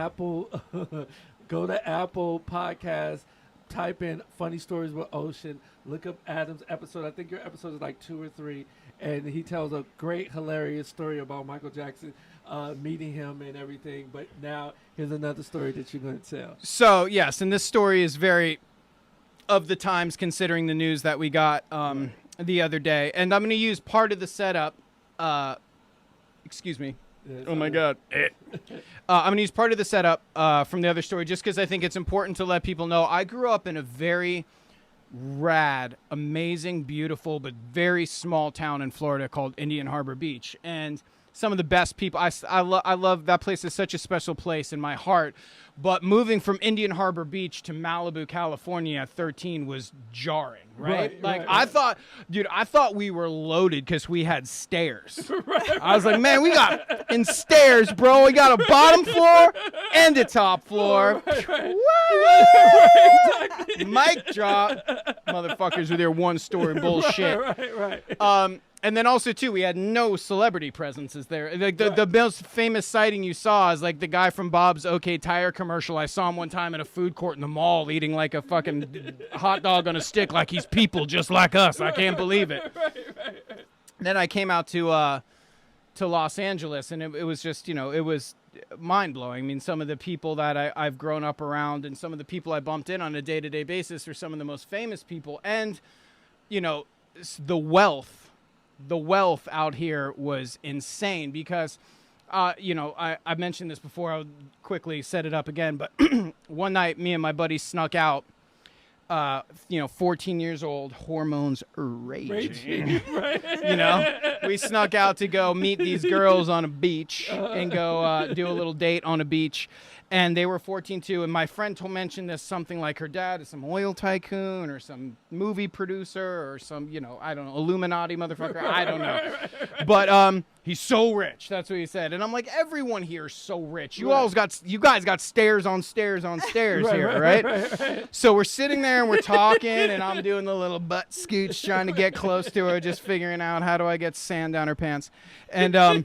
Apple, go to Apple Podcast, type in Funny Stories with Ocean, look up Adam's episode. I think your episode is like 2 or 3, and he tells a great, hilarious story about Michael Jackson meeting him and everything. But now here's another story that you're going to tell. So, yes, and this story is very of the times considering the news that we got the other day. And I'm going to use part of the setup. Excuse me. Oh, my God. I'm going to use part of the setup from the other story just because I think it's important to let people know. I grew up in a very rad, amazing, beautiful, but very small town in Florida called Indian Harbor Beach. And some of the best people. I love that place. Is such a special place in my heart. But moving from Indian Harbor Beach to Malibu, California at 13 was jarring, right? I thought we were loaded because we had stairs. I was like, man, we got in stairs, bro. We got a bottom floor and a top floor. Exactly. Mic drop. Motherfuckers with their one-story bullshit. Right. And then also, too, we had no celebrity presences there. Like the most famous sighting you saw is like the guy from Bob's OK Tire commercial. I saw him one time in a food court in the mall eating like a fucking hot dog on a stick like he's people just like us. I can't believe it. Right. Then I came out to Los Angeles, and it was just, it was mind-blowing. I mean, some of the people that I've grown up around and some of the people I bumped in on a day-to-day basis are some of the most famous people. And, the wealth out here was insane because, I mentioned this before. I'll quickly set it up again. But one night, me and my buddy snuck out, 14 years old, hormones raging. Right. We snuck out to go meet these girls on a beach and go do a little date on a beach. And they were 14 too. And my friend mentioned this something like her dad is some oil tycoon or some movie producer or some, I don't know, Illuminati motherfucker. I don't know. But he's so rich. That's what he said. And I'm like, everyone here is so rich. You guys got stairs on stairs on stairs here, right? So we're sitting there and we're talking and I'm doing the little butt scooch trying to get close to her, just figuring out how do I get sand down her pants. And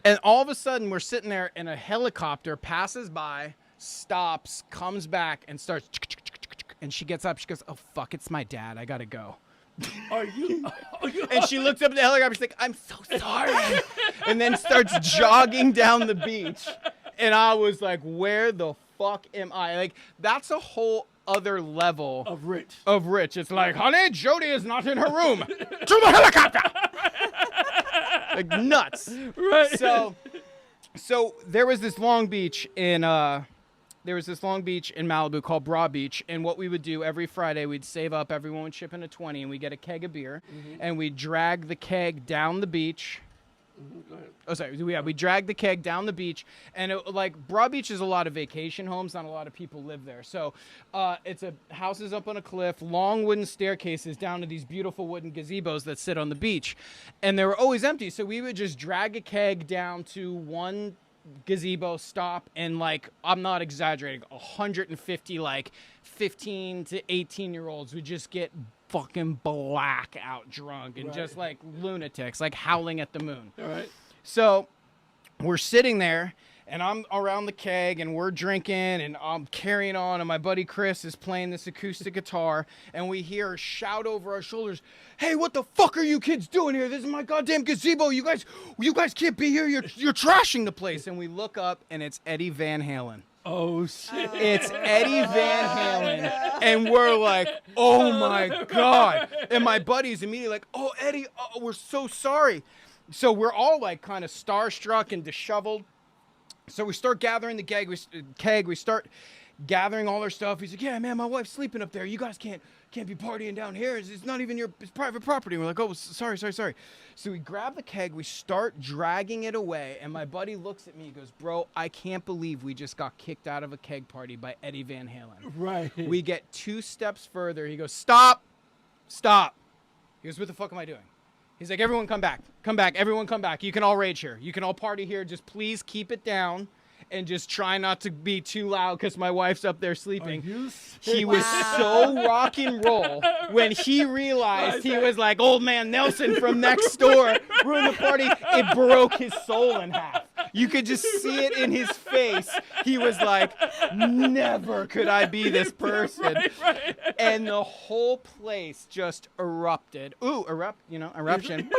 and all of a sudden, we're sitting there, and a helicopter passes by, stops, comes back, and starts. And she gets up. She goes, "Oh fuck, it's my dad. I gotta go." Are you? And she looks up at the helicopter. She's like, "I'm so sorry," and then starts jogging down the beach. And I was like, "Where the fuck am I?" Like, that's a whole other level Of rich. It's like, "Honey, Jody is not in her room. To the helicopter." Like nuts. Right. So there was this Long Beach in Malibu called Broad Beach, and what we would do every Friday, we'd save up, everyone would chip in a 20, and we'd get a keg of beer, and we'd drag the keg down the beach. Go ahead. Oh, sorry. Yeah, we dragged the keg down the beach, and Broad Beach is a lot of vacation homes. Not a lot of people live there. So it's houses up on a cliff, long wooden staircases down to these beautiful wooden gazebos that sit on the beach, and they were always empty. So we would just drag a keg down to one gazebo, stop, and I'm not exaggerating, 150 15 to 18-year-olds would just get fucking blackout drunk and just like lunatics, like howling at the moon. All right. So we're sitting there and I'm around the keg and we're drinking and I'm carrying on and my buddy Chris is playing this acoustic guitar and we hear her shout over our shoulders, "Hey, what the fuck are you kids doing here? This is my goddamn gazebo. You guys can't be here. You're trashing the place." And we look up and it's Eddie Van Halen. Oh, shit. It's Eddie Van Halen. And we're like, "Oh, my God." And my buddy's immediately like, "Oh, Eddie, we're so sorry." So we're all kind of starstruck and disheveled. So we start gathering the keg. We start gathering all our stuff. He's like, "Yeah, man, my wife's sleeping up there. You guys can't be partying down here. It's not even it's private property." And we're like, "Oh, sorry." So we grab the keg, we start dragging it away, and my buddy looks at me, he goes, "Bro, I can't believe we just got kicked out of a keg party by Eddie Van Halen." Right. We get 2 steps further. He goes, Stop. He goes, "What the fuck am I doing?" He's like, "Everyone come back. Everyone come back. You can all rage here. You can all party here. Just please keep it down. And just try not to be too loud because my wife's up there sleeping." He was so rock and roll when he realized he was like old man Nelson from next door ruined the party. It broke his soul in half. You could just see it in his face. He was like, never could I be this person. Right. And the whole place just erupted. Eruption.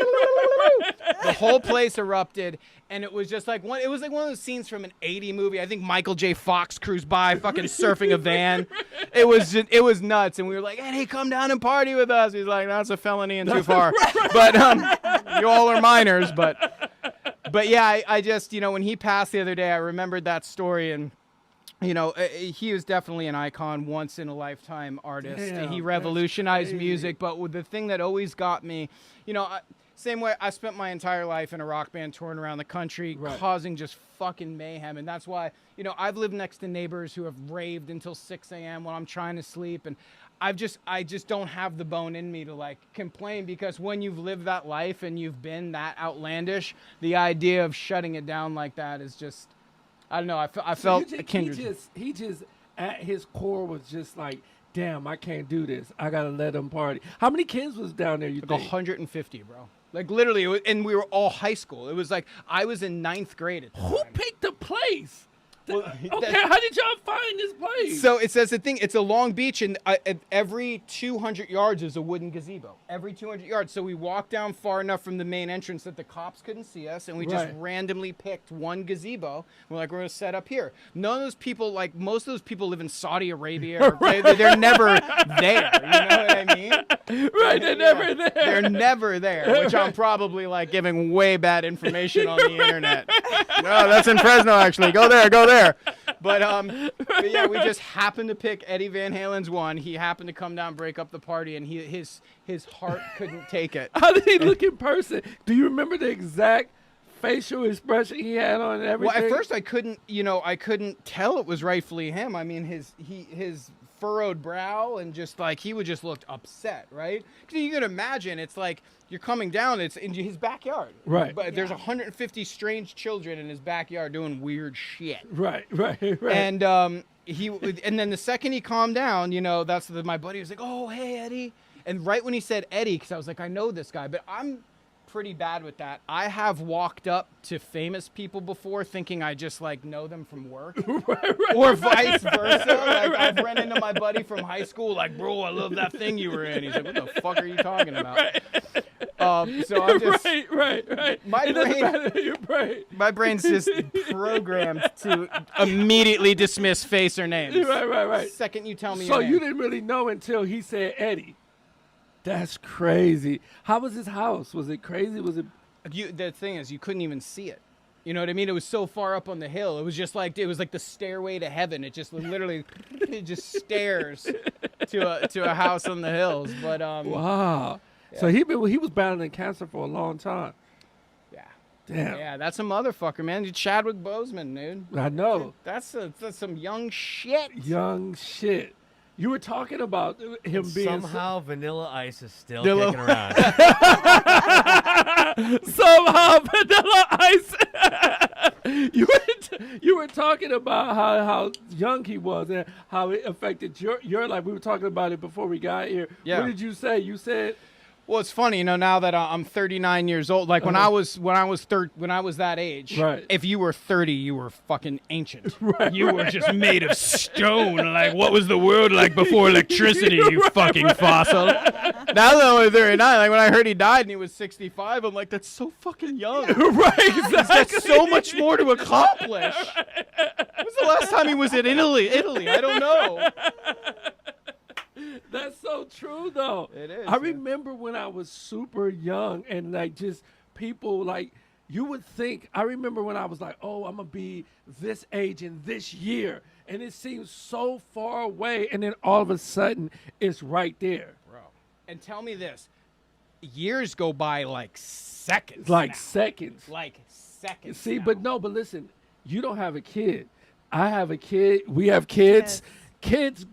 The whole place erupted, and it was just like one of those scenes from an 80 movie. I think Michael J. Fox cruised by fucking surfing a van. It was nuts, and we were like, hey, come down and party with us. He's like, that's a felony and too far. But you all are minors, but yeah, I just, when he passed the other day, I remembered that story, and he was definitely an icon, once in a lifetime artist. Damn, he revolutionized that's music, but the thing that always got me, same way I spent my entire life in a rock band touring around the country, causing just fucking mayhem. And that's why, I've lived next to neighbors who have raved until 6 a.m. when I'm trying to sleep. And I just don't have the bone in me to like complain, because when you've lived that life and you've been that outlandish, the idea of shutting it down like that is just, I don't know. I felt a kindred. He just at his core was just like, damn, I can't do this. I gotta let them party. How many kids was down there? You like think? 150, bro. Like literally, and we were all high school. It was like I was in 9th grade at the time. Who picked the place? Well, okay, how did y'all find this place? So it says the thing. It's a long beach, and every 200 yards is a wooden gazebo. Every 200 yards. So we walked down far enough from the main entrance that the cops couldn't see us, and we just randomly picked one gazebo. We're like, we're gonna set up here. None of those people, like most of those people, live in Saudi Arabia. Or they're never there. You know what I mean? Right, they're never there. They're never there. Which I'm probably like giving way bad information on the internet. No, that's in Fresno actually. Go there. But yeah, we just happened to pick Eddie Van Halen's one. He happened to come down, break up the party, and his heart couldn't take it. How did he look in person? Do you remember the exact facial expression he had on and everything? Well, at first I couldn't tell it was rightfully him. I mean, his furrowed brow and just like he would just looked upset, right? Because you can imagine, it's like you're coming down, it's in his backyard, right? But there's 150 strange children in his backyard doing weird shit, right. And and then the second he calmed down, that's my buddy was like, oh hey Eddie, and right when he said Eddie, because I was like, I know this guy, but I'm pretty bad with that. I have walked up to famous people before thinking I just like know them from work, or vice versa. Like I've run into my buddy from high school, like, bro, I love that thing you were in. He's like, what the fuck are you talking about? So I'm just right. My brain's just programmed to immediately dismiss face or names. Right. Second you tell me. So your name. you didn't really know until he said Eddie. That's crazy. How was his house? Was it crazy? Was it? The thing is, you couldn't even see it. You know what I mean? It was so far up on the hill. It was like the stairway to heaven. It just literally, it just stairs to a house on the hills. But wow. Yeah. So he was battling cancer for a long time. Yeah. Damn. Yeah, that's a motherfucker, man. Chadwick Boseman, dude. I know. That's some young shit. Young shit. You were talking about him being somehow Vanilla Ice is still kicking around. Somehow Vanilla Ice. You were talking about how young he was and how it affected your life. We were talking about it before we got here. Yeah. What did you say? You said. Well, it's funny, now that I'm 39 years old. Like when I was that age, right. If you were 30, you were fucking ancient. Right, you were just made of stone. Like, what was the world like before electricity? You fucking fossil. Now that I'm 39, like when I heard he died and he was 65, I'm like, that's so fucking young. Right, exactly. He's got so much more to accomplish. When was the last time he was in Italy? I don't know. That's so true, though. It is. I remember when I was super young and like just people like you would think. I remember when I was like, oh, I'm gonna be this age in this year, and it seems so far away, and then all of a sudden it's right there, bro. And tell me this: years go by like seconds. Seconds. See, now. but listen, you don't have a kid. I have a kid. We have kids. Yes. Kids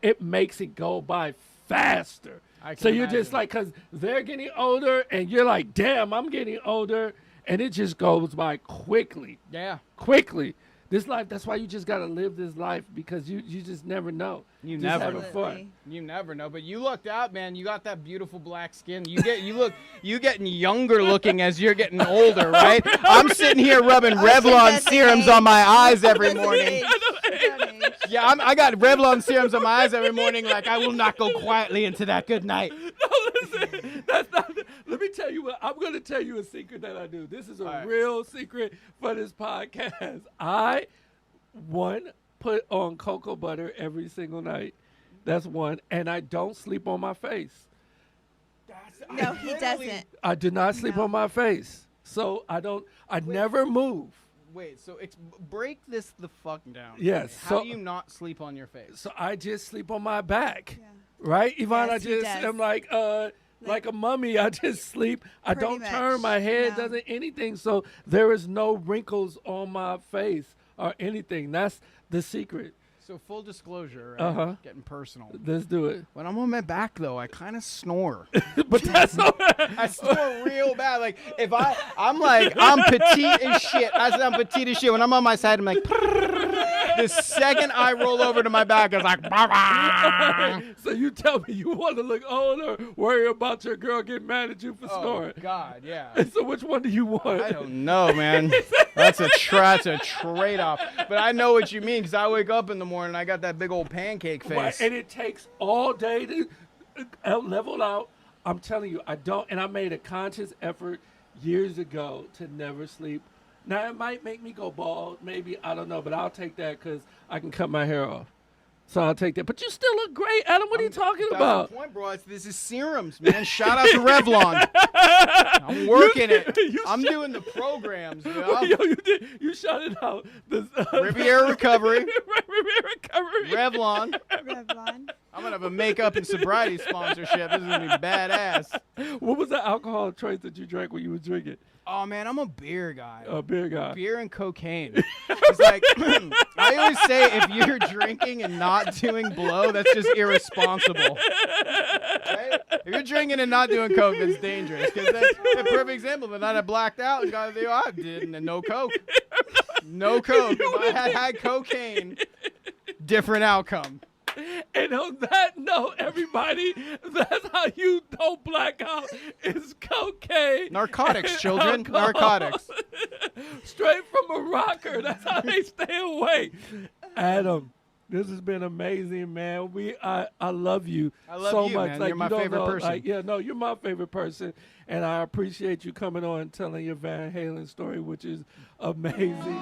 it makes it go by faster. So you're just like, because they're getting older and you're like, damn, I'm getting older. And it just goes by quickly. Yeah. Quickly. This life, that's why you just got to live this life, because you just never know. You just never having know. fun. You never know, but you looked out, man. You got that beautiful black skin. You getting younger looking as you're getting older, right? I'm sitting here rubbing Revlon serums on my eyes every morning. Yeah, I got Revlon serums on my eyes every morning. Like, I will not go quietly into that good night. No, listen, that's not. Let me tell you what. I'm going to tell you a secret that I do. This is a real secret for this podcast. I put on cocoa butter every single night. That's one, and I don't sleep on my face. No, he doesn't. I do not sleep on my face, so I don't. I never move. Wait, so break this the fuck down. Yes. How do you not sleep on your face? So I just sleep on my back. Yeah. Right, Yvonne? Yes, I'm like a mummy. I just sleep. I don't turn my head, doesn't anything. So there is no wrinkles on my face or anything. That's the secret. So full disclosure, right? Getting personal. Let's do it. When I'm on my back, though, I kind of snore. But that's all right. I snore real bad. Like, if I'm petite as shit. I said I'm petite as shit. When I'm on my side, I'm like, the second I roll over to my back, it's like, So you tell me you want to look old or worry about your girl getting mad at you for snoring? Oh, God, yeah. And so which one do you want? I don't know, man. That's a trade-off. But I know what you mean, because I wake up in the morning, I got that big old pancake face. Right, and it takes all day to level out. I'm telling you, I don't. And I made a conscious effort years ago to never sleep. Now, it might make me go bald, maybe, I don't know, but I'll take that because I can cut my hair off. So I'll take that. But you still look great, Adam. What are you talking about? That's the point, bro. This is serums, man. Shout out to Revlon. I'm working it. I'm doing the programs, yo. You shouted out. Riviera Recovery. Riviera Recovery. Revlon. I'm going to have a makeup and sobriety sponsorship. This is going to be badass. What was the alcohol choice that you drank when you were drinking? Oh, man, I'm a beer guy. A beer guy. Beer and cocaine. It's like, I always say, if you're drinking and not doing blow, that's just irresponsible. Right? If you're drinking and not doing coke, that's dangerous. Because that's a perfect example. The night I blacked out and got the I did, and no coke. No coke. If I had cocaine, different outcome. And on that note, everybody, that's how you don't black out. It's cocaine. Narcotics, children. Narcotics. Straight from a rocker. That's how they stay away. Adam, this has been amazing, man. I love you so much. Man. Like, you're my favorite person. Like, you're my favorite person. And I appreciate you coming on and telling your Van Halen story, which is amazing.